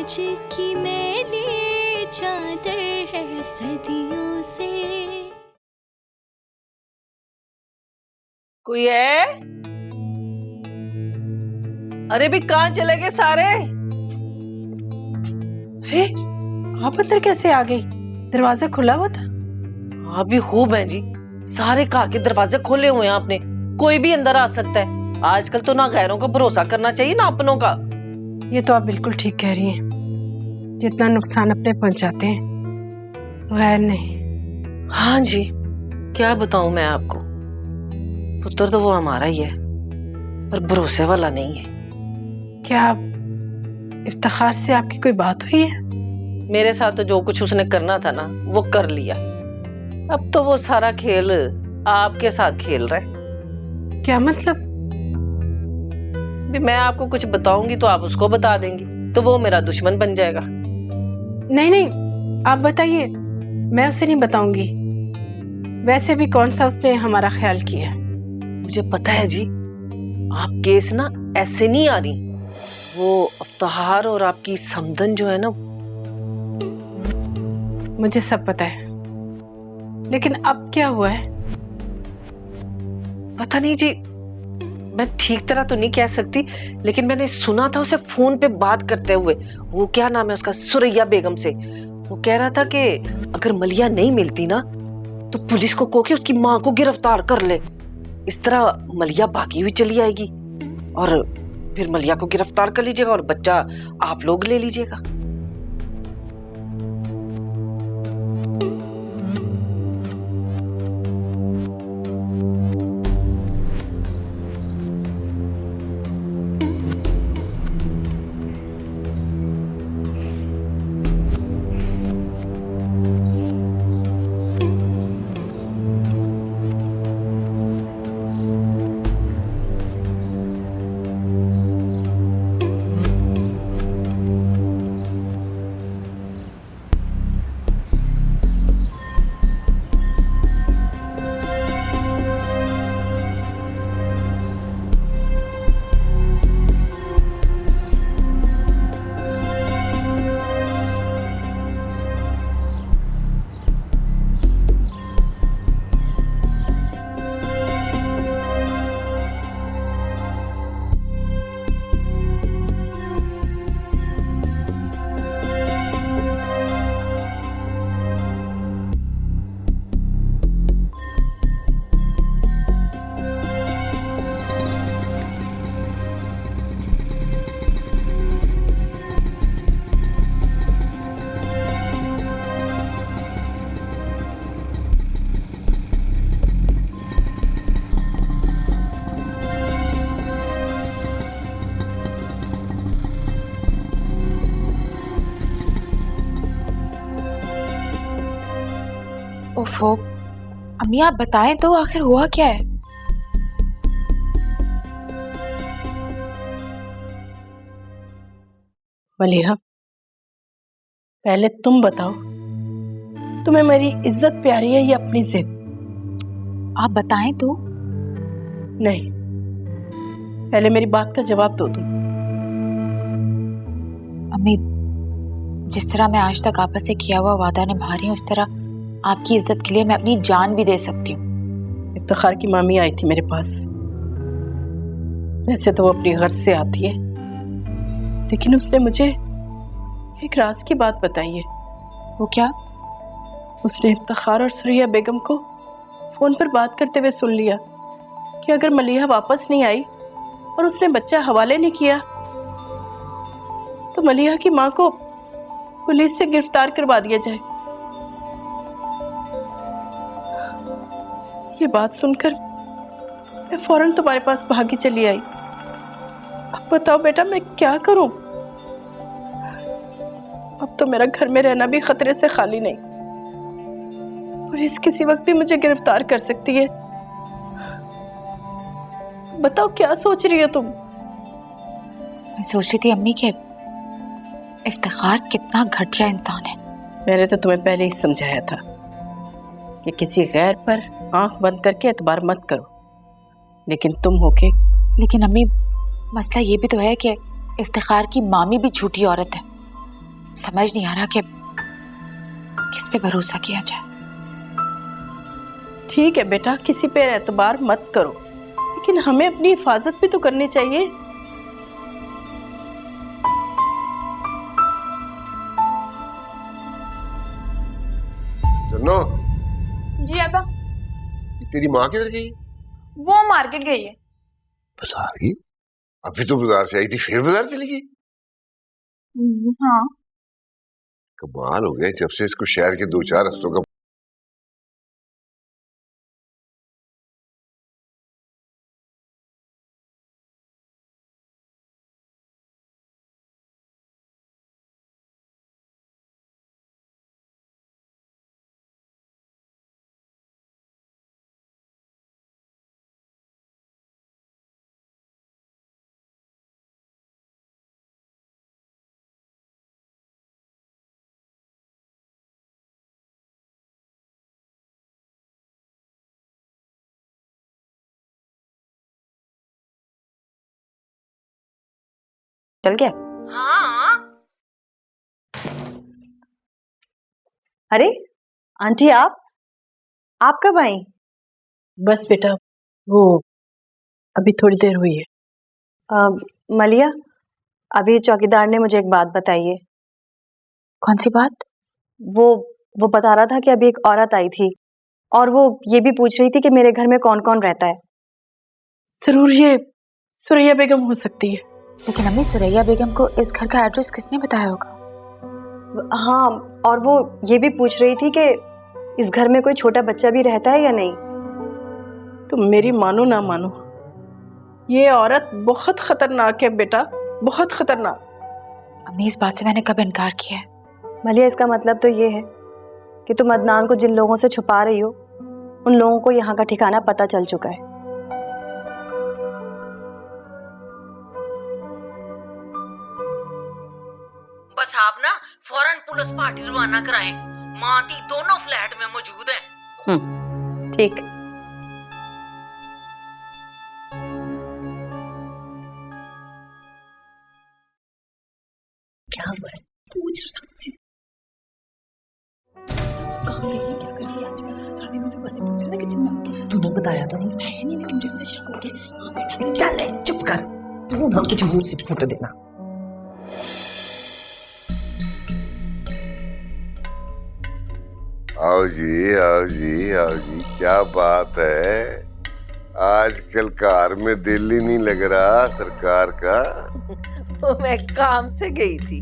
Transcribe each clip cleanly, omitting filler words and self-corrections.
आज की मैली चादर है सदियों से। कोई है? अरे भी कहाँ चले गए सारे? अरे आप अंदर कैसे आ गई? दरवाजा खुला हुआ था। हाँ भी खूब है जी, सारे घर के दरवाजे खोले हुए हैं आपने, कोई भी अंदर आ सकता है। आजकल तो ना गैरों का भरोसा करना चाहिए ना अपनों का। ये तो आप बिल्कुल ठीक कह रही हैं, जितना नुकसान अपने पहुंचाते हैं गैर नहीं। हाँ जी, क्या बताऊं मैं आपको, पुत्र तो वो हमारा ही है पर भरोसे वाला नहीं है। क्या इफ्तिखार से आपकी कोई बात हुई है? मेरे साथ तो जो कुछ उसने करना था ना वो कर लिया, अब तो वो सारा खेल आपके साथ खेल रहा है। क्या मतलब? भी मैं आपको कुछ बताऊंगी तो आप उसको बता देंगी, तो वो मेरा दुश्मन बन जाएगा। नहीं नहीं, आप बताइए, मैं उसे नहीं बताऊंगी। वैसे भी कौन सा उसने हमारा ख्याल किया? मुझे पता है जी, आप केस ना ऐसे नहीं आ रही, वो अफ्तार और आपकी समदन जो है ना। मुझे सब पता है, लेकिन अब क्या हुआ है? पता नहीं जी, मैं ठीक तरह तो नहीं कह सकती, लेकिन मैंने सुना था उसे फोन पे बात करते हुए, वो क्या नाम है उसका, सुरैया बेगम से। वो कह रहा था कि अगर मलिया नहीं मिलती ना तो पुलिस को कहो कि उसकी माँ को गिरफ्तार कर ले। इस तरह मलिया भागी हुई चली आएगी और फिर मलिया को गिरफ्तार कर लीजिएगा और बच्चा आप लोग ले लीजिएगा। ओफो, अम्मी आप बताएं तो आखिर हुआ क्या है? मलिहा, पहले तुम बताओ, तुम्हें मेरी इज्जत प्यारी है या अपनी जिद? आप बताएं तो। नहीं, पहले मेरी बात का जवाब दो तुम। अम्मी, जिस तरह मैं आज तक आपस से किया हुआ वादा निभा रही हूँ, उस तरह आपकी इज्जत के लिए मैं अपनी जान भी दे सकती हूँ। इफ्तिखार की मामी आई थी मेरे पास। वैसे तो वो अपनी गर्ज से आती है, लेकिन उसने मुझे एक राज की बात बताई है। वो क्या? उसने इफ्तिखार और सुरैया बेगम को फोन पर बात करते हुए सुन लिया कि अगर मलिहा वापस नहीं आई और उसने बच्चा हवाले नहीं किया तो मलिहा की माँ को पुलिस से गिरफ्तार करवा दिया जाए। ये बात सुनकर मैं फौरन तुम्हारे पास भागी चली आई। अब बताओ बेटा, मैं क्या करूं? अब तो मेरा घर में रहना भी खतरे से खाली नहीं, पुलिस किसी वक्त भी मुझे गिरफ्तार कर सकती है। बताओ क्या सोच रही हो तुम? मैं सोच रही थी अम्मी के इफ्तिखार कितना घटिया इंसान है। मैंने तो तुम्हें पहले ही समझाया था कि किसी गैर पर आंख बंद करके एतबार मत करो, लेकिन तुम होके। लेकिन अम्मी, मसला ये भी तो है कि इफ्तिखार की मामी भी झूठी औरत है। समझ नहीं आ रहा कि किस पे भरोसा किया जाए। ठीक है बेटा, किसी पे एतबार मत करो, लेकिन हमें अपनी हिफाजत भी तो करनी चाहिए। जन्नो, जी अब्बा। तेरी माँ किधर गई? वो मार्केट गई है। बाजार गई? अभी तो बाजार से आई थी, फिर बाजार चली गई? हाँ। कमाल हो गया, जब से इसको शहर के 2-4 हफ्तों का चल गया। हाँ। अरे आंटी, आप कब आई? बस बेटा, वो अभी थोड़ी देर हुई है। मलिया, अभी चौकीदार ने मुझे एक बात बताई है। कौन सी बात? वो बता रहा था कि अभी एक औरत आई थी और वो ये भी पूछ रही थी कि मेरे घर में कौन कौन रहता है। जरूर ये सुरैया बेगम हो सकती है। लेकिन अम्मी, सुरैया बेगम को इस घर का एड्रेस किसने बताया होगा? हाँ, और वो ये भी पूछ रही थी कि इस घर में कोई छोटा बच्चा भी रहता है या नहीं। तुम मेरी मानो ना मानो, ये औरत बहुत खतरनाक है बेटा, बहुत खतरनाक। अम्मी, इस बात से मैंने कब इनकार किया है? मलिया, इसका मतलब तो ये है कि तुम अदनान को जिन लोगों से छुपा रही हो, उन लोगों को यहाँ का ठिकाना पता चल चुका है। बस आप ना फौरन पुलिस पार्टी रवाना कराएं। माती दोनों फ्लैट में मौजूद हैं। ठीक। क्या हुआ है? पूछ रहा था मुझसे। कहाँ गई है, क्या कर रही है आजकल? सारे मुझे बातें पूछ रहे थे किचन में आके। तूने बताया तो नहीं? है नहीं, लेकिन मुझे पता शक हो गया। हाँ बेटा, चल चुप कर, तू ना कुछ मुंह से फूट देना। आओ जी, आओ जी, आओ जी, क्या बात है? आजकल कार में दिल ही नहीं लग रहा सरकार का। तो मैं काम से गई थी।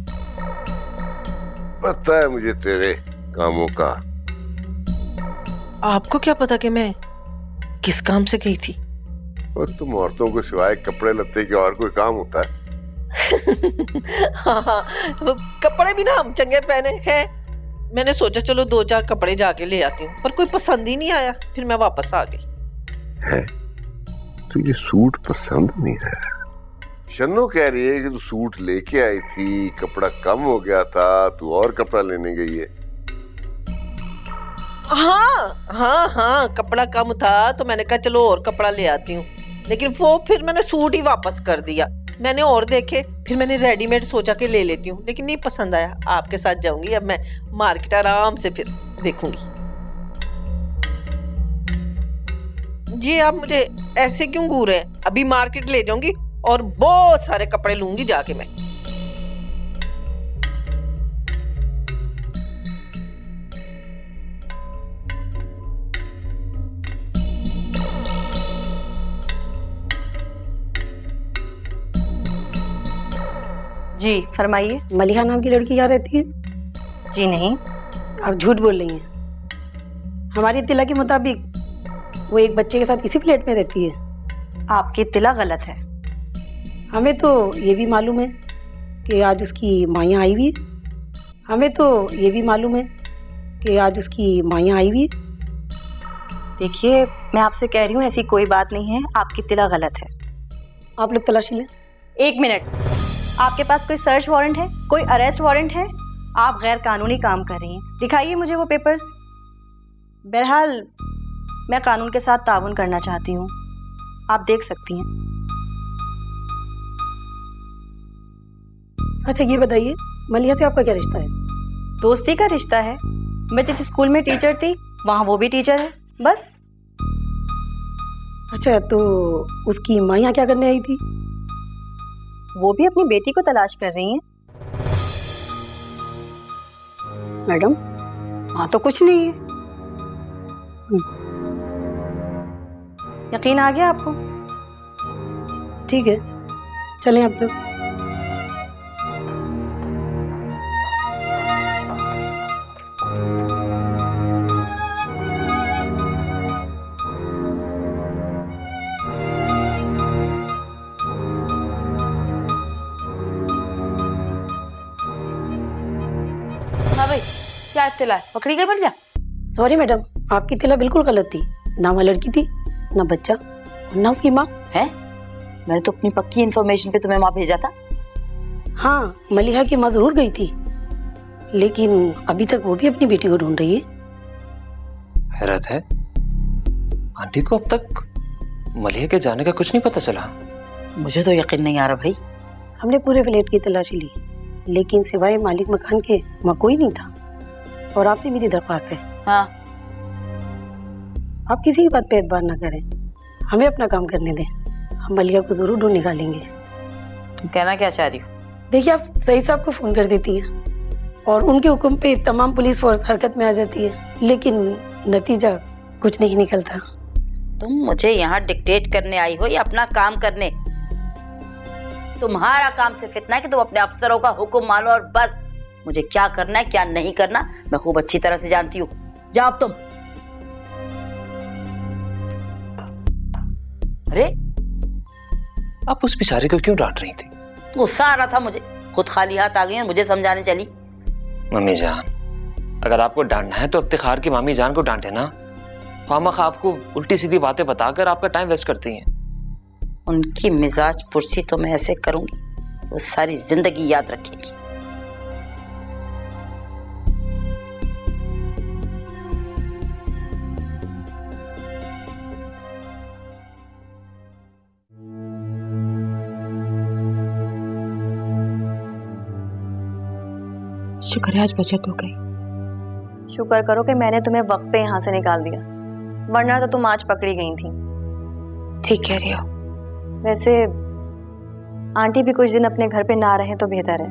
पता है मुझे तेरे कामों का। आपको क्या पता कि मैं किस काम से गई थी? और तुम औरतों को सिवाय कपड़े लत्ते के और कोई काम होता है? हाँ, वो कपड़े भी ना हम चंगे पहने हैं। मैंने सोचा चलो 2-4 कपड़े जाके ले आती हूँ, पर कोई पसंद ही नहीं आया, फिर मैं वापस आ गई। है? तुझे सूट पसंद नहीं है? शन्नो कह रही है कि तू सूट लेके आई थी, कपड़ा कम हो गया था, तू और कपड़ा लेने गई है। हाँ हाँ हाँ, कपड़ा कम था तो मैंने कहा चलो और कपड़ा ले आती हूँ, लेकिन वो फिर मैंने सूट ही वापस कर दिया। मैंने और देखे, फिर मैंने रेडीमेड सोचा कि ले लेती हूँ, लेकिन नहीं पसंद आया। आपके साथ जाऊंगी अब मैं मार्केट, आराम से फिर देखूंगी। ये आप मुझे ऐसे क्यों घूर रहे हैं? अभी मार्केट ले जाऊंगी और बहुत सारे कपड़े लूंगी जाके मैं। जी फरमाइए। मलिहा नाम की लड़की यहाँ रहती है? जी नहीं। आप झूठ बोल रही हैं। हमारी इत्तिला के मुताबिक वो एक बच्चे के साथ इसी फ्लैट में रहती है। आपकी इत्तिला गलत है। हमें तो ये भी मालूम है कि आज उसकी माँ यहाँ आई हुई है। हमें तो ये भी मालूम है कि आज उसकी माँ यहाँ आई हुई है। देखिए, मैं आपसे कह रही हूँ ऐसी कोई बात नहीं है, आपकी इत्तिला गलत है। आप लोग तलाशी लें। 1 मिनट, आपके पास कोई सर्च वारंट है, कोई अरेस्ट वारंट है? आप गैर कानूनी काम कर रही हैं, दिखाइए मुझे वो पेपर्स। बहरहाल मैं कानून के साथ ताउन करना चाहती हूँ, आप देख सकती हैं। अच्छा ये बताइए, मलिया से आपका क्या रिश्ता है? दोस्ती का रिश्ता है। मैं जिस स्कूल में टीचर थी वहाँ वो भी टीचर है, बस। अच्छा, तो उसकी माँ यहाँ क्या करने आई थी? वो भी अपनी बेटी को तलाश कर रही हैं। मैडम, हाँ तो कुछ नहीं है। यकीन आ गया आपको? ठीक है, चलें आप लोग। हाँ भाई, क्या इत्तला है? पकड़ी गई मलिया? सॉरी मैडम, आपकी तिला बिल्कुल गलत थी। ना वह लड़की थी, ना बच्चा, और ना उसकी माँ। है? मैंने तो अपनी पक्की इन्फॉर्मेशन पे तुम्हें वहां भेजा था। हाँ, मलिहा की माँ जरूर गई थी, लेकिन अभी तक वो भी अपनी बेटी को ढूंढ रही है। हैरत है, आंटी को अब तक मलिया के जाने का कुछ नहीं पता चला। मुझे तो यकीन नहीं आ रहा भाई। हमने पूरे फ्लैट की तलाशी ली, लेकिन सिवाय मालिक मकान के वहाँ कोई नहीं था। और आपसे मेरी दरख्वास्त है, हाँ, आप किसी की बात पे एतबार ना करें, हमें अपना काम करने दें। हम मलिया को जरूर ढूंढ निकालेंगे। तुम कहना क्या चाह रही हो? देखिए, आप सही साहब को फोन कर देती हैं और उनके हुक्म पे तमाम पुलिस फोर्स हरकत में आ जाती है, लेकिन नतीजा कुछ नहीं निकलता। तुम मुझे यहाँ डिक्टेट करने आई हो या अपना काम करने? तुम्हारा काम सिर्फ इतना है कि तुम अपने अफसरों का हुक्म मानो और बस। मुझे क्या करना है क्या नहीं करना मैं खूब अच्छी तरह से जानती हूँ। जाओ तुम। अरे आप उस बेचारे को क्यों डांट रही थी? गुस्सा आ रहा था मुझे, खुद खाली हाथ आ गई और मुझे समझाने चली। मम्मी जान, अगर आपको डांटना है तो इफ्तिखार की मामी जान को डांटे ना। खामखा आपको उल्टी सीधी बातें बताकर आपका टाइम वेस्ट करती हैं। उनकी मिजाज पुरसी तो मैं ऐसे करूंगी वो सारी जिंदगी याद रखेगी। शुक्र है आज बचत हो गई। शुक्र करो कि मैंने तुम्हें वक्त पे यहाँ से निकाल दिया, वरना तो तुम आज पकड़ी गई थी। ठीक कह रही हो। वैसे आंटी भी कुछ दिन अपने घर पे ना रहें तो बेहतर है।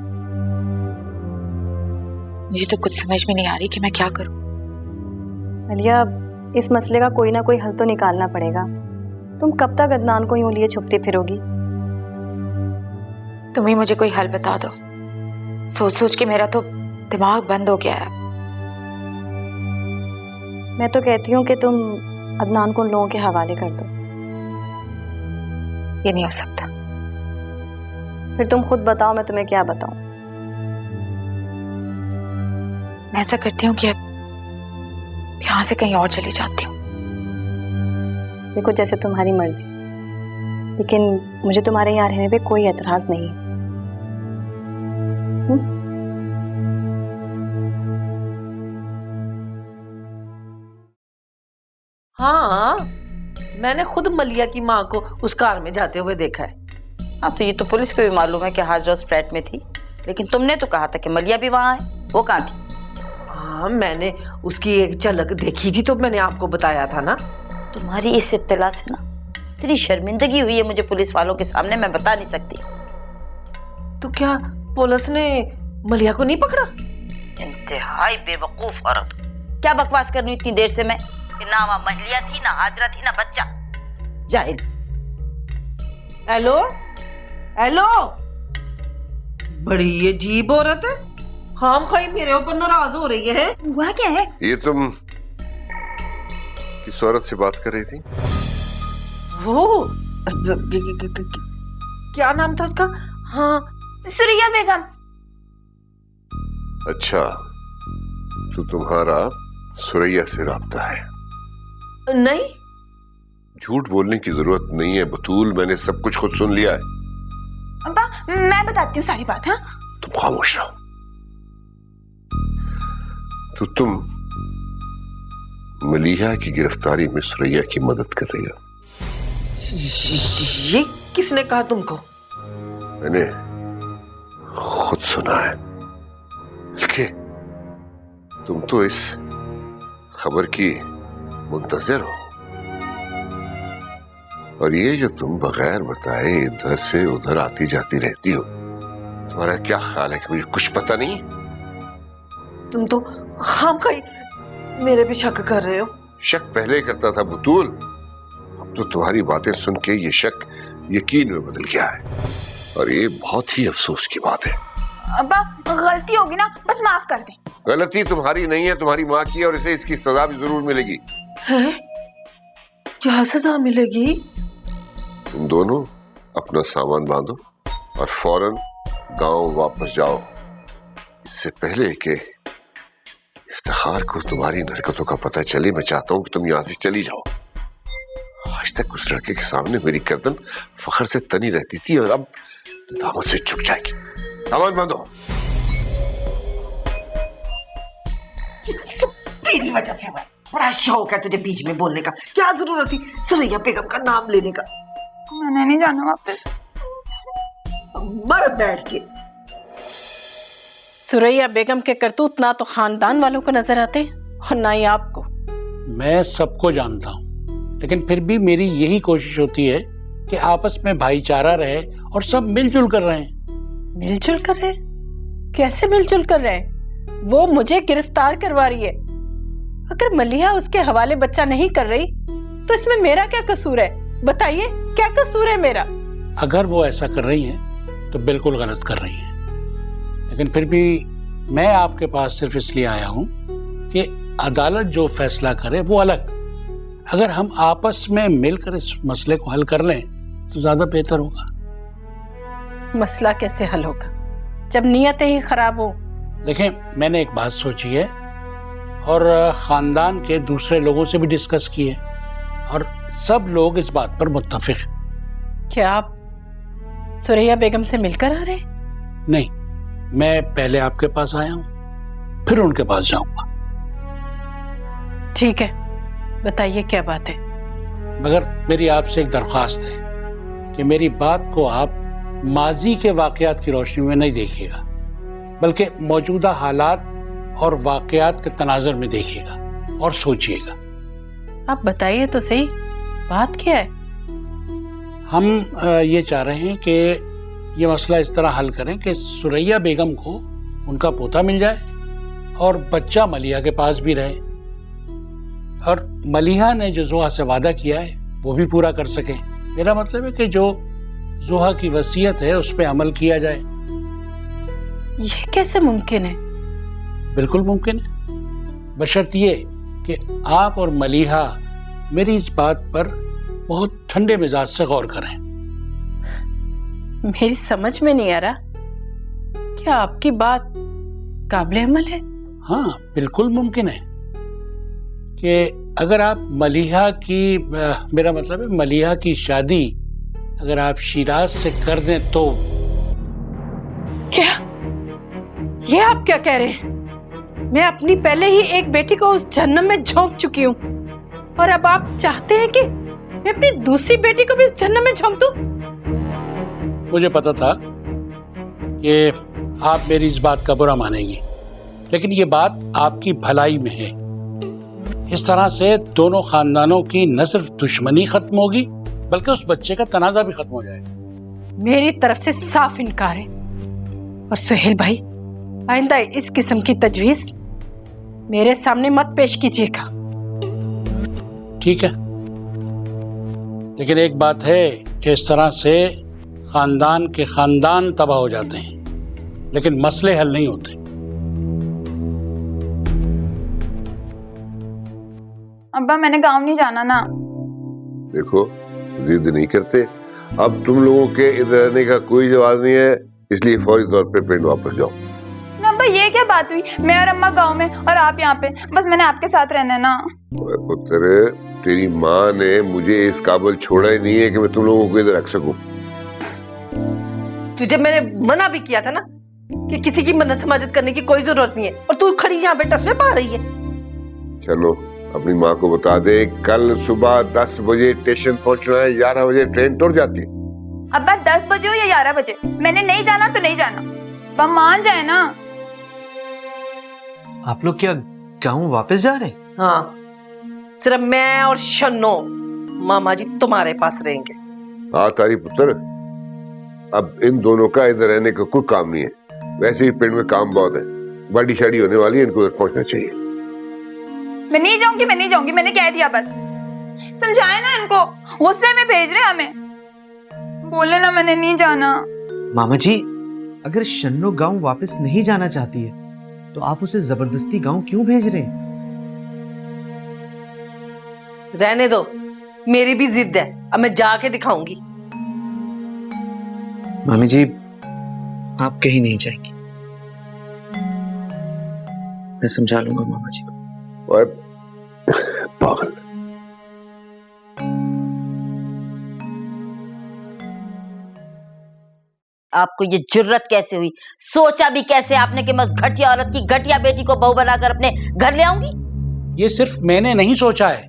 मुझे तो कुछ समझ में नहीं आ रही कि मैं क्या करूं। मलिया, इस मसले का कोई ना कोई हल तो निकालना पड़ेगा। तुम कब तक अदनान को यूं लिए छुपती फिरोगी? तुम ही मुझे कोई हल बता दो। सोच सोच के मेरा तो दिमाग बंद हो गया है। मैं तो कहती हूँ कि तुम अदनान को उन लोगों के हवाले कर दो। ये नहीं हो सकता। फिर तुम खुद बताओ, मैं तुम्हें क्या बताऊं? मैं ऐसा करती हूँ कि अब यहाँ से कहीं और चली जाती हूँ। देखो, जैसे तुम्हारी मर्जी, लेकिन मुझे तुम्हारे यहाँ रहने पे कोई एतराज नहीं है। हाँ, मैंने खुद मलिया की माँ को उस कार में जाते हुए देखा है। हाँ तो ये तो पुलिस को भी मालूम है कि हाजरा उस फ्लैट में थी, लेकिन तुमने तो कहा था कि मलिया भी वहाँ है। वो कहाँ थी? हाँ, मैंने उसकी एक झलक देखी थी तो मैंने आपको बताया था ना। तुम्हारी इस इत्तला से ना इतनी शर्मिंदगी हुई है मुझे पुलिस वालों के सामने, मैं बता नहीं सकती। तो क्या पुलिस ने मलिया को नहीं पकड़ा? इंतहाई बेवकूफ औरत। क्या बकवास करनी इतनी देर से मैं? ना वहाँ मलिया थी, ना हाजरा थी, ना बच्चा। जाहिल। हेलो हेलो, बड़ी अजीब औरत है। खाम खाई मेरे ऊपर नाराज हो रही है। हुआ क्या है? ये तुम किस औरत से बात कर रही थी? वो क्या नाम था उसका? हाँ, सुरैया बेगम। अच्छा, तो तुम्हारा सुरैया से राब्ता है? नहीं। झूठ बोलने की जरूरत नहीं है बतूल, मैंने सब कुछ खुद सुन लिया है। अब्बा, मैं बताती हूँ सारी बात। हाँ, तुम खामोश रहो। तो तुम मलिहा की गिरफ्तारी में सुरैया की मदद कर रही हो? ये किसने कहा तुमको? मैंने खुद सुना है। बल्कि तुम तो इस खबर की मुंतजिर हो, और ये जो तुम बगैर बताए इधर से उधर आती जाती रहती हो, तुम्हारा क्या ख्याल है कि मुझे कुछ पता नहीं? तुम तो खामखाई मेरे पे शक कर रहे हो। शक पहले करता था बुतूल, अब तो तुम्हारी बातें सुन के ये शक यकीन में बदल गया है, और ये बहुत ही अफसोस की बात है। अब्बा गलती होगी ना, बस माफ कर दे। गलती तुम्हारी नहीं है, तुम्हारी माँ की, और इसे इसकी सजा भी जरूर मिलेगी। है? क्या सजा मिलेगी? तुम दोनों अपना सामान बांधो और फौरन गांव वापस जाओ, इससे पहले कि इफ्तिखार को तुम्हारी हरकतों का पता चले। मैं चाहता हूं कि तुम यहां से चली जाओ। आज तक उस लड़के के सामने मेरी गर्दन फख्र से तनी रहती थी, और अब दामत से झुक जाएगी। सामान बांधो। तेरी वजह से हुआ। बड़ा शौक है तुझे बीच में बोलने का। क्या जरूरत थी सुरैया बेगम का नाम लेने का? मैंने नहीं जाना वापस। मर बैठ के। सुरैया बेगम के करतूत ना तो खानदान वालों को नजर आते और ना ही आपको। मैं सबको जानता हूँ, लेकिन फिर भी मेरी यही कोशिश होती है कि आपस में भाईचारा रहे और सब मिलजुल कर रहे हैं। मिलजुल कर रहे? कैसे मिलजुल कर रहे? वो मुझे गिरफ्तार करवा रही है। अगर मलिहा उसके हवाले बच्चा नहीं कर रही तो इसमें मेरा क्या कसूर है? बताइए, क्या कसूर है मेरा? अगर वो ऐसा कर रही हैं तो बिल्कुल गलत कर रही हैं, लेकिन फिर भी मैं आपके पास सिर्फ इसलिए आया हूं कि अदालत जो फैसला करे वो अलग। अगर हम आपस में मिलकर इस मसले को हल कर लें तो ज्यादा बेहतर होगा। मसला कैसे हल होगा जब नीयतें ही खराब हो? देखें, मैंने एक बात सोची है और खानदान के दूसरे लोगों से भी डिस्कस की है, और सब लोग इस बात पर मुत्तफिक हैं। क्या आप सुरैया बेगम से मिलकर आ रहे? नहीं, मैं पहले आपके पास आया हूं, फिर उनके पास जाऊंगा। ठीक है, बताइए क्या बात है? मगर मेरी आपसे एक दरख्वास्त है कि मेरी बात को आप माजी के वाकयात की रोशनी में नहीं देखिएगा, बल्कि मौजूदा हालात और वाकयात के तनाज़ुर में देखिएगा और सोचिएगा। आप बताइए तो सही, बात क्या है? हम ये चाह रहे हैं कि ये मसला इस तरह हल करें कि सुरैया बेगम को उनका पोता मिल जाए और बच्चा मलिहा के पास भी रहे, और मलिहा ने जो जोहा से वादा किया है वो भी पूरा कर सके। मेरा मतलब है कि जो जोहा की वसीयत है उस पर अमल किया जाए। ये कैसे मुमकिन है? बिल्कुल मुमकिन है, बशर्त ये कि आप और मलिहा मेरी इस बात पर बहुत ठंडे मिजाज से गौर करें। मेरी समझ में नहीं आ रहा, क्या आपकी बात काबिल अमल है? हाँ, बिल्कुल मुमकिन है कि अगर आप मलिहा की मेरा मतलब है मलिहा की शादी अगर आप शिराज से कर दें तो। क्या? ये आप क्या कह रहे हैं? मैं अपनी पहले ही एक बेटी को उस जहन्नम में झोंक चुकी हूँ, और अब आप चाहते हैं कि मैं अपनी दूसरी बेटी को भी उस जहन्नम में झोंक दूं? मुझे पता था कि आप मेरी इस बात का बुरा मानेंगी, लेकिन ये बात आपकी भलाई में है। इस तरह से दोनों खानदानों की न सिर्फ दुश्मनी खत्म होगी बल्कि उस बच्चे का तनाजा भी खत्म हो जाएगा। मेरी तरफ से साफ इनकार है। और सुहेल भाई, आइंदा इस किस्म की तजवीज मेरे सामने मत पेश कीजिएगा। ठीक है, लेकिन एक बात है कि इस तरह से खानदान के खानदान तबाह हो जाते हैं, लेकिन मसले हल नहीं होते। अब्बा, मैंने गांव नहीं जाना ना। देखो, जिद नहीं करते। अब तुम लोगों के इधर रहने का कोई जवाब नहीं है, इसलिए फौरी तौर पे पिंड वापस जाओ। ना अब्बा, ये क्या बात हुई? मैं और अम्मा गांव में और आप यहाँ पे। बस मैंने आपके साथ रहना है ना। पुत्र, तेरी माँ ने मुझे इस काबिल छोड़ा ही नहीं है कि मैं तुम लोगों को इधर रख सकूं। तुझे मैंने मना भी किया था ना कि किसी की मन्नत समाजत करने की कोई जरूरत नहीं है, और तू खड़ी यहाँ पे टसवे पा रही है। चलो, अपनी माँ को बता दे कल सुबह 10 बजे स्टेशन पहुंचना है, 11 बजे ट्रेन टूट जाती है। अब्बा, 10 बजे हो या 11 बजे, मैंने नहीं जाना तो नहीं जाना। अब्बा मान जाए ना। आप लोग क्या गांव वापस जा रहे हैं? हाँ, सिर्फ मैं और शन्नो मामा जी तुम्हारे पास रहेंगे। हाँ तारी पुत्र, अब इन दोनों का इधर रहने का कोई काम नहीं है। वैसे ही पेड़ में काम बहुत है, बड़ी शादी होने वाली है, इनको उधर पहुंचना चाहिए। मैं नहीं जाऊंगी, मैं नहीं जाऊंगी, मैंने कह दिया बस। समझाए ना इनको, गुस्से में भेज रहे हमें। बोले ना मैंने नहीं जाना। मामा जी, अगर शन्नो गांव वापस नहीं जाना चाहती है तो आप उसे जबरदस्ती गांव क्यों भेज रहे हैं? रहने दो, मेरी भी जिद है, अब मैं जाके दिखाऊंगी। मामी जी, आप कहीं नहीं जाएंगी, मैं समझा लूंगा मामा जी को। ओए पागल, आपको ये जुर्रत कैसे हुई? सोचा भी कैसे आपने कि मैं उस घटिया औरत की घटिया बेटी को बहू बनाकर अपने घर ले आऊंगी? ये सिर्फ मैंने नहीं सोचा है,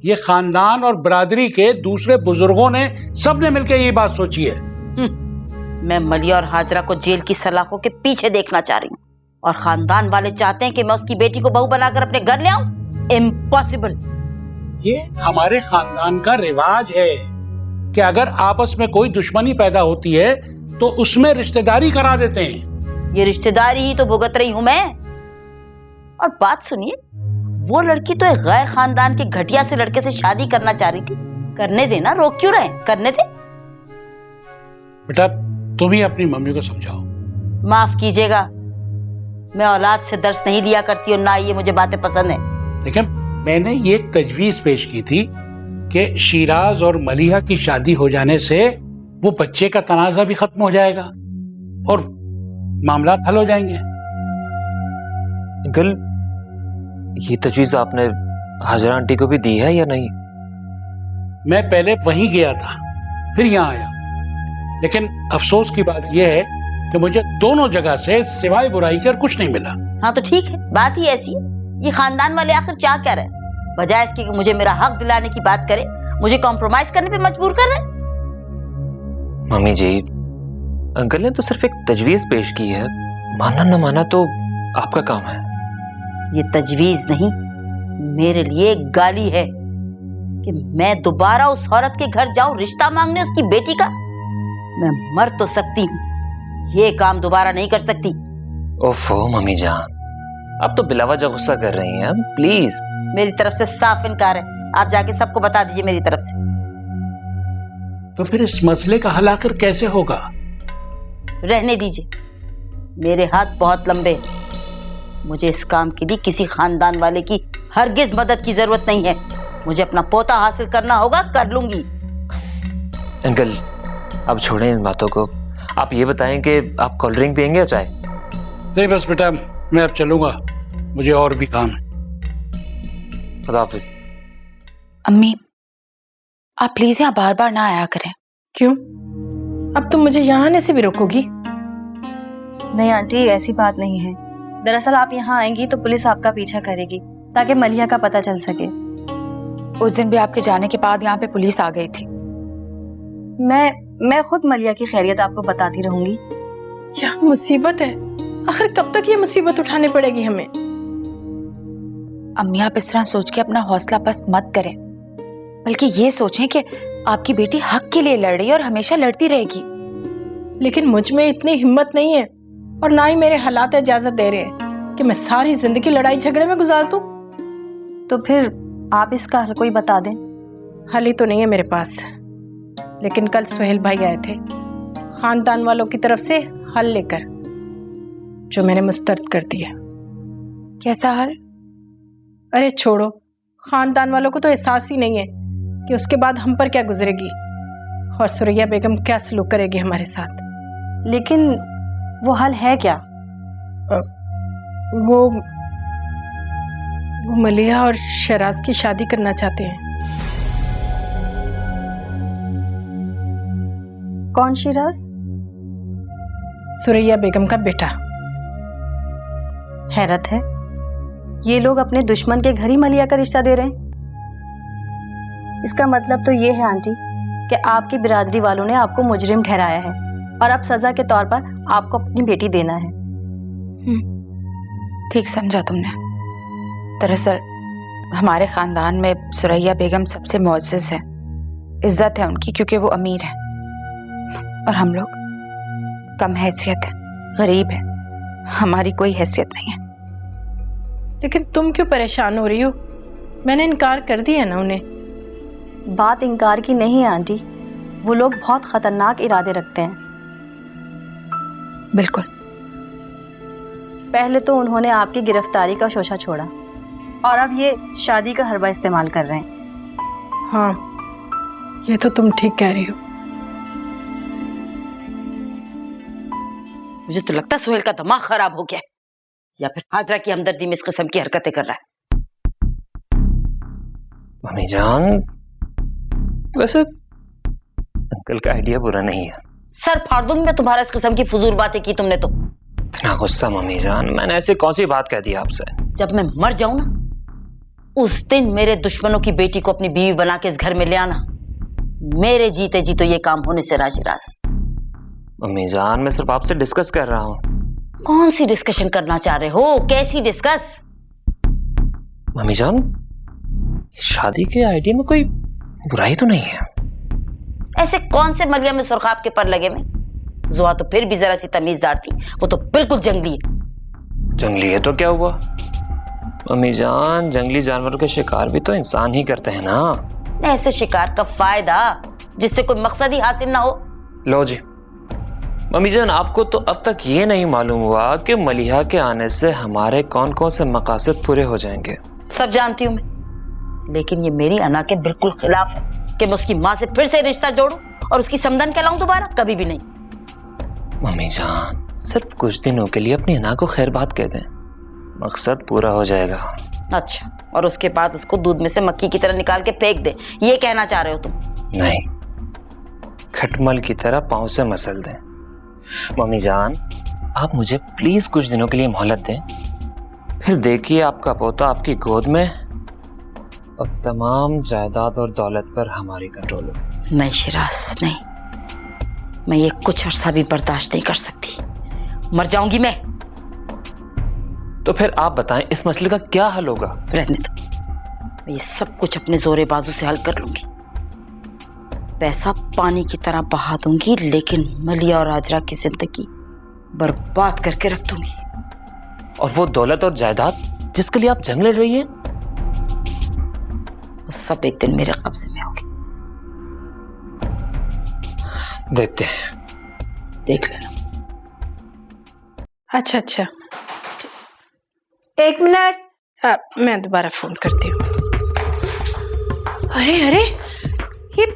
ये खानदान और बरादरी के दूसरे बुजुर्गों ने सबने मिलकर ये बात सोची है। मैं मलिया और हाजरा को जेल की सलाखों के पीछे देखना चाह रही हूँ, और खानदान वाले चाहते हैं कि मैं उसकी बेटी को बहू बनाकर अपने घर ले आऊं। इम्पॉसिबल। ये हमारे खानदान का रिवाज है कि अगर आपस में कोई दुश्मनी पैदा होती है तो उसमें रिश्तेदारी करा देते हैं। ये रिश्तेदारी ही तो भुगत रही हूं मैं। और बात सुनिए, वो लड़की तो एक गैर खानदान के घटिया से लड़के से शादी करना चाह रही थी। करने देना, रोक क्यों रहे? करने दे। बेटा, तुम ही अपनी मम्मी को समझाओ। माफ कीजिएगा, मैं औलाद से दर्श नहीं लिया करती और ना ये मुझे बातें पसंद है। लेकिन मैंने ये तजवीज पेश की थी कि शिराज और मलिहा की शादी हो जाने से वो बच्चे का तनाजा भी खत्म हो जाएगा और मामला हल हो जाएंगे। अंकल, ये तजवीज आपने हाजरा आंटी को भी दी है या नहीं? मैं पहले वहीं गया था, फिर यहाँ आया, लेकिन अफसोस की बात यह है कि मुझे दोनों जगह से सिवाय बुराई के और कुछ नहीं मिला। हाँ तो ठीक है, बात ही ऐसी है। ये खानदान वाले आखिर चाह क्या रहे? बजाय इसके कि मुझे मेरा हक दिलाने की बात करे, मुझे कॉम्प्रोमाइज करने पे मजबूर कर रहे। मम्मी जी, अंकल ने तो सिर्फ एक तजवीज पेश की है, मानना न माना तो आपका काम है। ये तजवीज नहीं, मेरे लिए एक गाली है कि मैं दोबारा उस औरत के घर जाऊं रिश्ता मांगने उसकी बेटी का। मैं मर तो सकती हूँ, ये काम दोबारा नहीं कर सकती। ओफो मम्मी जान, आप तो बिलावजा गुस्सा कर रही हैं। प्लीज, मेरी तरफ से साफ इनकार है। आप जाके सबको बता दीजिए मेरी तरफ से। तो फिर इस मसले का हल आखिर कैसे होगा? रहने दीजिए, मेरे हाथ बहुत लंबे हैं। मुझे इस काम के लिए किसी खानदान वाले की हरगिज मदद की जरूरत नहीं है। मुझे अपना पोता हासिल करना होगा, कर लूंगी। अंकल, अब छोड़ें इन बातों को। आप ये बताएं कि आप कोल्ड ड्रिंक पियेंगे या चाय? नहीं बस बेटा, मैं अब चलूंगा, मुझे और भी काम है। खुदा हाफिज। अम्मी, आप प्लीज यहाँ बार बार ना आया करें। क्यों? अब तुम मुझे यहाँ आने से भी रोकोगी? नहीं आंटी, ऐसी बात नहीं है। दरअसल आप यहाँ आएंगी तो पुलिस आपका पीछा करेगी ताकि मलिया का पता चल सके। उस दिन भी आपके जाने के बाद यहाँ पे पुलिस आ गई थी। मैं खुद मलिया की खैरियत आपको बताती रहूंगी। यह मुसीबत है, आखिर कब तक ये मुसीबत उठानी पड़ेगी हमें? अम्मी, आप इस तरह सोच के अपना हौसला पस्त मत करें, बल्कि ये सोचें कि आपकी बेटी हक के लिए लड़ रही है और हमेशा लड़ती रहेगी। लेकिन मुझ में इतनी हिम्मत नहीं है और ना ही मेरे हालात इजाजत दे रहे हैं कि मैं सारी जिंदगी लड़ाई झगड़े में गुजार दूं। तो फिर आप इसका हल कोई बता दें। हल ही तो नहीं है मेरे पास, लेकिन कल सुहेल भाई आए थे खानदान वालों की तरफ से हल लेकर, जो मैंने मुस्तरद कर दिया। कैसा हल? अरे छोड़ो, खानदान वालों को तो एहसास ही नहीं है कि उसके बाद हम पर क्या गुजरेगी और सुरैया बेगम क्या सलूक करेगी हमारे साथ। लेकिन वो हल है क्या? वो मलिया और शराज की शादी करना चाहते हैं। कौन शिराज? सुरैया बेगम का बेटा। हैरत है, ये लोग अपने दुश्मन के घर ही मलिया का रिश्ता दे रहे हैं। इसका मतलब तो ये है आंटी कि आपकी बिरादरी वालों ने आपको मुजरिम ठहराया है और अब सजा के तौर पर आपको अपनी बेटी देना है। ठीक समझा तुमने। दरअसल हमारे खानदान में सुरैया बेगम सबसे मुअज़्ज़ज़ है, इज्जत है उनकी, क्योंकि वो अमीर है और हम लोग कम हैसियत है, गरीब है, हमारी कोई हैसियत नहीं है। लेकिन तुम क्यों परेशान हो रही हो? मैंने इनकार कर दिया ना उन्हें। बात इनकार की नहीं है आंटी, वो लोग बहुत खतरनाक इरादे रखते हैं। बिल्कुल। पहले तो उन्होंने आपकी गिरफ्तारी का शोशा छोड़ा और अब ये शादी का हरबा इस्तेमाल कर रहे हैं। हाँ, ये तो तुम ठीक कह रही हो। मुझे तो लगता है सोहेल का दिमाग खराब हो गया है, या फिर हाजरा की हमदर्दी में इस किस्म की हरकतें कर रहा है। मम्मी जान, वैसे अंकल का आइडिया बुरा नहीं है। सर फाड़ दूंगी मैं तुम्हारा इस किस्म की फजूल बातें की तुमने तो। इतना गुस्सा मम्मी जान, मैंने ऐसे कौन सी बात कह दी आपसे? जब मैं मर जाऊं ना, उस दिन मेरे दुश्मनों की बेटी को अपनी बीवी बना के इस घर में ले आना। मेरे जीते जी तो ये काम होने से राजी राज। मम्मी जान, मैं सिर्फ आपसे डिस्कस कर रहा हूँ। कौन सी डिस्कशन करना चाह रहे हो? कैसी डिस्कस? मम्मी जान, शादी के आइडिया में कोई बुराई तो नहीं है। ऐसे कौन से मलिया में सुरखाब के पर लगे में? जुआ तो फिर भी जरा सी तमीजदार थी, वो तो बिल्कुल जंगली है। जंगली है तो क्या हुआ मम्मी जान, जंगली जानवरों के शिकार भी तो इंसान ही करते हैं ना। ऐसे शिकार का फायदा जिससे कोई मकसद ही हासिल ना हो। लो जी मम्मी जान, आपको तो अब तक ये नहीं मालूम हुआ कि मलिहा के आने से हमारे कौन कौन से मकासद पूरे हो जाएंगे। सब जानती हूँ मैं, लेकिन ये मेरी अना के बिल्कुल खिलाफ है कि मैं उसकी माँ से फिर से रिश्ता जोड़ूं और उसकी समधन कहलाऊं दोबारा, कभी भी नहीं। मम्मी जान, सिर्फ कुछ दिनों के लिए अपनी अना को खैर बात कह दें, मकसद पूरा हो जाएगा। अच्छा, और उसके बाद उसको दूध में से मक्खी की तरह निकाल के फेंक दे, ये कहना चाह रहे हो तुम? नहीं, खटमल की तरह पांव से मसल दें। मम्मी जान, आप मुझे प्लीज कुछ दिनों के लिए मोहलत दें, फिर देखिए आपका पोता आपकी गोद में, अब तमाम जायदाद और दौलत पर हमारी कंट्रोल हो। नहीं शिराज, नहीं, मैं ये कुछ अरसा भी बर्दाश्त नहीं कर सकती। मर जाऊंगी मैं। तो फिर आप बताएं इस मसले का क्या हल होगा? रहने दो, मैं ये सब कुछ अपने जोरे बाजू से हल कर लूंगी। पैसा पानी की तरह बहा दूंगी, लेकिन मलिया और हाजरा की जिंदगी बर्बाद करके रख दूंगी। और वो दौलत और जायदाद जिसके लिए आप जंग लड़ रही हैं, वो सब एक दिन मेरे कब्जे में होगी। देखते हैं। देख लेना। अच्छा अच्छा, एक मिनट, मैं दोबारा फोन करती हूँ। अरे अरे, ये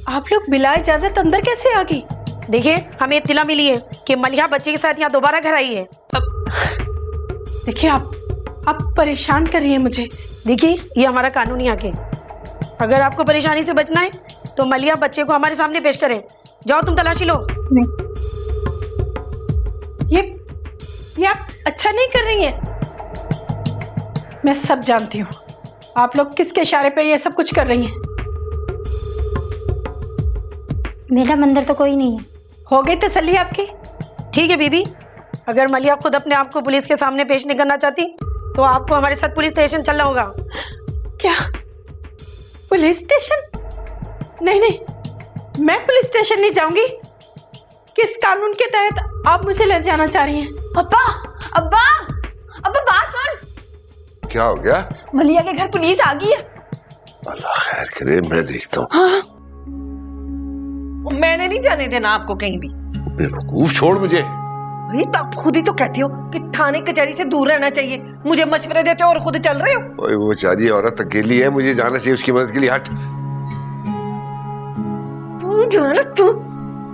आप लोग बिला इजाजत अंदर कैसे आ गई? देखिए, हमें इत्तला मिली है कि मलिहा बच्चे के साथ यहाँ दोबारा घर आई है। देखिए, आप परेशान कर रही हैं मुझे। देखिए, ये हमारा कानूनी हक है। अगर आपको परेशानी से बचना है तो मलिहा बच्चे को हमारे सामने पेश करें। जाओ, तुम तलाशी लो। ये आप अच्छा नहीं कर रही हैं। मैं सब जानती हूँ आप लोग किसके इशारे पे ये सब कुछ कर रही हैं। मैडम, अंदर तो कोई नहीं है। हो गई तसल्ली आपकी? ठीक है बीबी, अगर मलिहा खुद अपने आप को पुलिस के सामने पेश नहीं करना चाहती तो आपको हमारे साथ पुलिस स्टेशन चलना होगा। क्या पुलिस स्टेशन? नहीं नहीं, मैं पुलिस स्टेशन नहीं जाऊंगी। किस कानून के तहत आप मुझे ले जाना चाह रही हैं? अब्बा अब्बा अब्बा, बात सुन। क्या हो गया? मलिया के घर पुलिस आ गई है। अल्लाह खैर करे, मैं देखता हूँ। हाँ? मैंने नहीं जाने देना आपको कहीं भी। बेवकूफ, छोड़ मुझे। भाई, आप खुद ही तो कहती हो कि थाने कचहरी से दूर रहना चाहिए, मुझे मशवरे देते हो और खुद चल रहे हो। ओए, वो बेचारी औरत अकेली है, मुझे जाना चाहिए उसकी मदद के लिए। हट। तू जो है ना, तू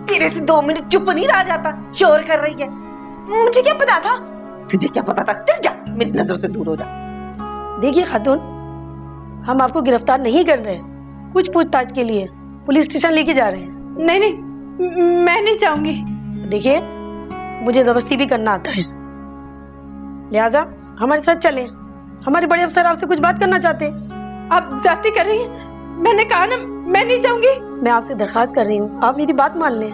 तेरे से 2 मिनट चुप नहीं रहा जाता, शोर कर रही है। मुझे क्या पता था? तुझे क्या पता था? चल जा, मेरी नजर से दूर हो जा। देखिए खातून, हम आपको गिरफ्तार नहीं कर रहे हैं, कुछ पूछताछ के लिए पुलिस स्टेशन लेके जा रहे हैं। नहीं नहीं, मैं नहीं जाऊंगी। देखिए, मुझे जबरदस्ती भी करना आता है, लिहाजा हमारे साथ चलें। हमारे बड़े अफसर आपसे कुछ बात करना चाहते हैं। आप जाती कर रही हैं। मैंने कहा ना, मैं नहीं जाऊंगी। मैं आपसे दरखास्त कर रही हूँ, आप मेरी बात मान लें।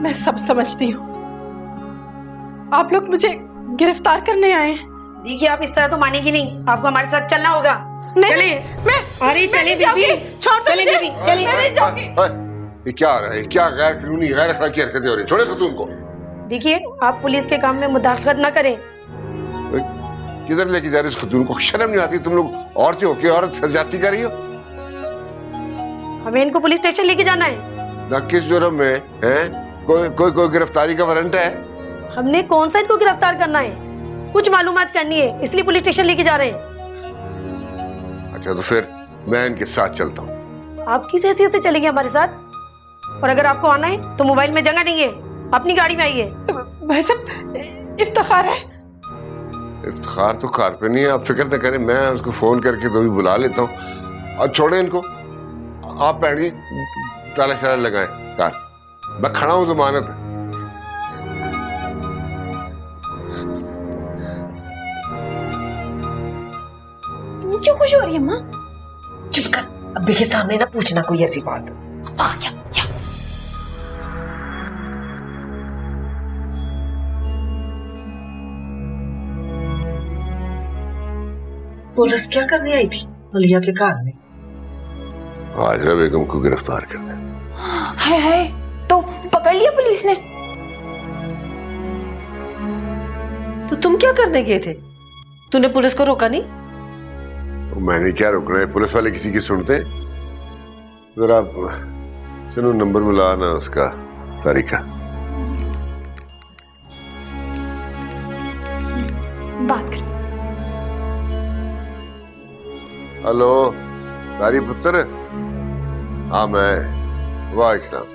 मैं सब समझती हूँ। आप लोग मुझे गिरफ्तार करने आए। देखिए आप इस तरह तो मानेगी नहीं, आपको हमारे साथ चलना होगा। चलिए मैं अरे चलिए बीबी, छोड़ दो चलिए मुझे। बीबी, चलिए। मैं नहीं जाऊंगी। ये क्या हो रहा है? क्या गैर कानूनी गैर अखलाकी हरकतें हो रही? छोड़े खतून को। देखिए आप पुलिस के काम में मुदाखलत ना करें। किधर लेके जा रहे इस खतून को? शर्म नहीं आती? तुम लोग औरतें होके औरत से ज्यादती कर रही हो। हमें इनको पुलिस स्टेशन लेके जाना है। ना किस जुर्म में है? कोई गिरफ्तारी का वारंट है? हमने कौन सा इनको गिरफ्तार करना है, कुछ मालूमात करनी है, इसलिए पुलिस स्टेशन लेके जा रहे हैं। अच्छा तो फिर मैं इनके साथ चलता हूँ। आप किस हैसियत से चलेंगे हमारे साथ? और अगर आपको आना है तो मोबाइल में जगह नहीं है, अपनी गाड़ी में आइए। भाई साहब इफ्तिखार है। इफ्तिखार तो कार पे नहीं है, आप फिक्र न करें, मैं उसको फोन करके तो भी बुला लेता हूँ। और छोड़े इनको, आप पैड़ी ताला शाला लगाएं कार, मैं खड़ा हूँ जमानत है। क्यों खुश हो रही है माँ? चुप कर, अब्बे के सामने ना पूछना कोई ऐसी बात। क्या पुलिस क्या करने आई थी मलिया के कार में? हाजरा बेगम को गिरफ्तार कर दे। है तो पकड़ लिया पुलिस ने? तो तुम क्या करने गए थे? तूने पुलिस को रोका नहीं? मैंने क्या रोकना है, पुलिस वाले किसी की सुनते हैं? जरा चलो नंबर मिला ना उसका, तारिका। बात कर। हेलो तारी पुत्र। हाँ मैं वाइकराम।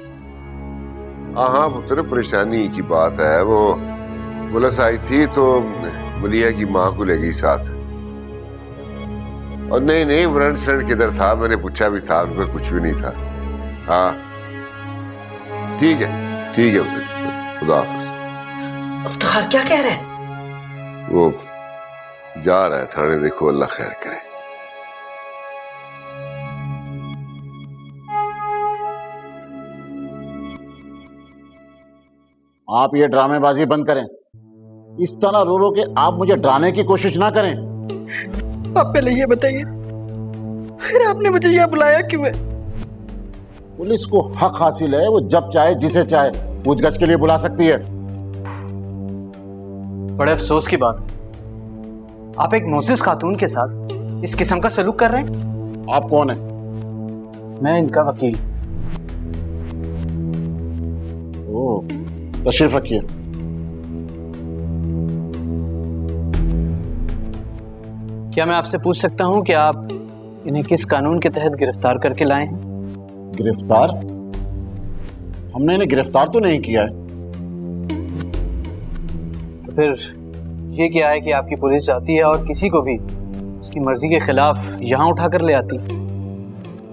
हाँ पुत्र, परेशानी की बात है। वो पुलिस आई थी तो मलिया की माँ को ले गई साथ। और नहीं वारंट शरण किधर था, मैंने पूछा भी था, उनका कुछ भी नहीं था। हाँ ठीक है खुदा हाफिज। इफ्तिखार क्या कह रहा है? वो जा रहा है थाने, देखो अल्लाह खैर करे। आप ये ड्रामेबाजी बंद करें। इस तरह रो रो के आप मुझे डराने की कोशिश ना करें। आप पहले ये बताइए, फिर आपने मुझे यहाँ बुलाया क्यों है? पुलिस को हक हासिल है, वो जब चाहे जिसे चाहे पूछगछ के लिए बुला सकती है। बड़े अफसोस की बात है, आप एक मोसिस खातून के साथ इस किस्म का सलूक कर रहे हैं। आप कौन है? मैं इनका वकील। ओह, तशरीफ रखिए। क्या मैं आपसे पूछ सकता हूं कि आप इन्हें किस कानून के तहत गिरफ्तार करके लाए हैं? गिरफ्तार? हमने इन्हें गिरफ्तार तो नहीं किया है। तो फिर ये क्या है कि आपकी पुलिस जाती है और किसी को भी उसकी मर्जी के खिलाफ यहां उठाकर ले आती?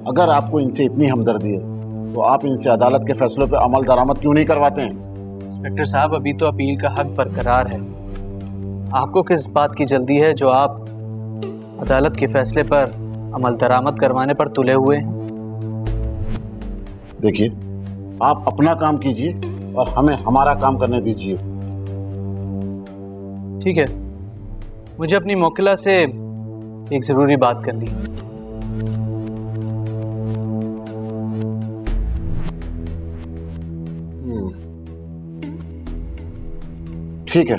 अगर आपको इनसे इतनी हमदर्दी है तो आप इनसे अदालत के फैसलों पर अमल दरामद क्यों नहीं करवाते हैं? इंस्पेक्टर साहब, अभी तो अपील का हक बरकरार है। आपको किस बात की जल्दी है जो आप अदालत के फैसले पर अमल दरामद करवाने पर तुले हुए हैं? देखिए, आप अपना काम कीजिए और हमें हमारा काम करने दीजिए। ठीक है, मुझे अपनी मोकिला से एक जरूरी बात करनी है। ठीक है,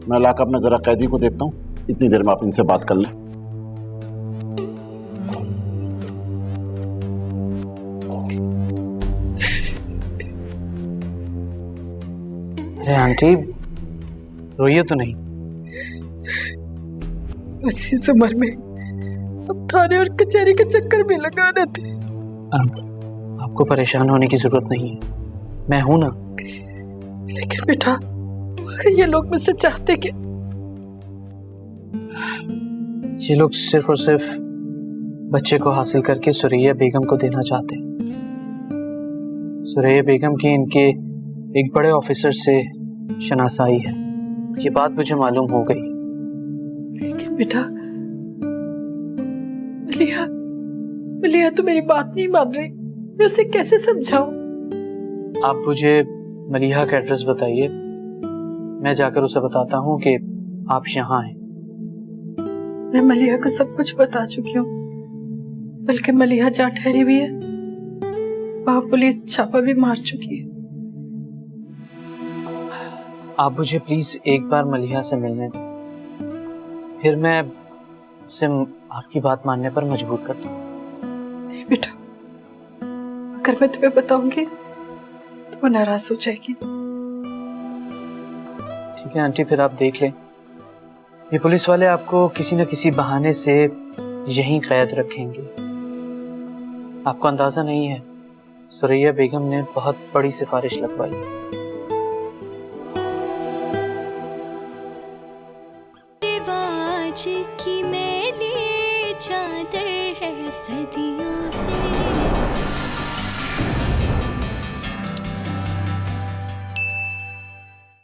मैं लाकर अपने जरा कैदी को देखता हूँ, इतनी देर में आप इनसे बात कर लें। अरे आंटी, रोइए तो नहीं। बस इस उम्र में अब थाने और कचहरी के चक्कर में लगा रहते। आपको परेशान होने की जरूरत नहीं है, मैं हूं ना। लेकिन बेटा, अगर ये लोग मुझसे चाहते कि ये लोग सिर्फ और सिर्फ बच्चे को हासिल करके सुरैया बेगम को देना चाहते हैं। सुरैया बेगम की इनके एक बड़े ऑफिसर से शनासाई है, ये बात मुझे मालूम हो गई। लेकिन बेटा, मलिया तो मेरी बात नहीं मान रही, मैं उसे कैसे समझाऊं? आप मुझे मलिहा का एड्रेस बताइए, मैं जाकर उसे बताता हूँ कि आप यहाँ हैं। मैं मलिया को सब कुछ बता चुकी हूँ, बल्कि मलिया जहाँ ठहरी हुई है वहां पुलिस छापा भी मार चुकी है। आप मुझे प्लीज एक बार मलिहा से मिलने दें, फिर मैं उसे आपकी बात मानने पर मजबूर कर दूँ। नहीं बेटा, अगर मैं तुम्हें बताऊंगी तो वो नाराज हो जाएगी। ठीक है आंटी, फिर आप देख लें। ये पुलिस वाले आपको किसी न किसी बहाने से यहीं कैद रखेंगे। आपको अंदाजा नहीं है, सुरैया बेगम ने बहुत बड़ी सिफारिश लगवाई। रिवाज की मैली चादर है सदियों से।